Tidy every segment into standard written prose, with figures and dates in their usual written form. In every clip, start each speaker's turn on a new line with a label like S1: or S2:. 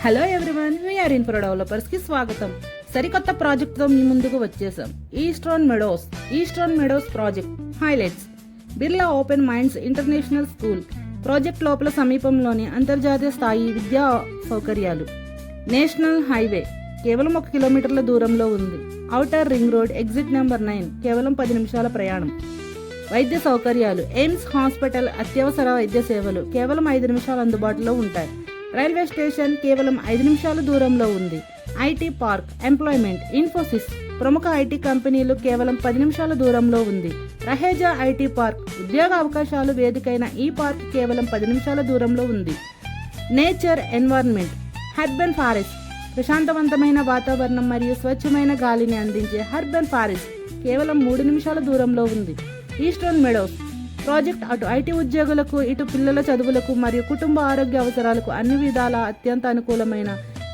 S1: Hello everyone, we are infra డెవలపర్స్కి స్వాగతం. సరికొత్త ప్రాజెక్ట్తో మీ ముందుకు వచ్చేసాం. Eastern Meadows project highlights. Birla open minds international school project లోపల సమీపంలోని అంతర్జాతీయ స్థాయి విద్యా సౌకర్యాలు. నేషనల్ హైవే కేవలం 1 కిలోమీటర్ల దూరంలో ఉంది. Outer ring road exit number 9 కేవలం 10 నిమిషాల ప్రయాణం. వైద్య సౌకర్యాలు ఎయిమ్స్ హాస్పిటల్ అత్యవసర వైద్య సేవలు కేవలం 5 నిమిషాలు అందుబాటులో ఉంటాయి. రైల్వే స్టేషన్ కేవలం 5 నిమిషాల దూరంలో ఉంది. ఐటీ పార్క్ ఎంప్లాయ్మెంట్ ఇన్ఫోసిస్ ప్రముఖ ఐటీ కంపెనీలు కేవలం 10 నిమిషాల దూరంలో ఉంది. రహేజా ఐటీ పార్క్ ఉద్యోగ అవకాశాలు వేదికైన ఈ పార్క్ కేవలం 10 నిమిషాల దూరంలో ఉంది. నేచర్ ఎన్వైరన్మెంట్ హర్బన్ ఫారెస్ట్ ప్రశాంతవంతమైన వాతావరణం మరియు స్వచ్ఛమైన గాలిని అందించే హర్బన్ ఫారెస్ట్ కేవలం 3 నిమిషాల దూరంలో ఉంది. ఈస్టర్న్ మెడోస్ ప్రాజెక్ట్ అటు ఐటీ ఉద్యోగులకు, ఇటు పిల్లల చదువులకు మరియు కుటుంబ ఆరోగ్య అవసరాలకు అన్ని విధాల అత్యంత అనుకూలమైన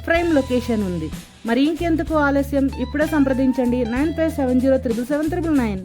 S1: ప్రైమ్ లొకేషన్ ఉంది. మరి ఇంకెందుకు ఆలస్యం, ఇప్పుడే సంప్రదించండి 95707799.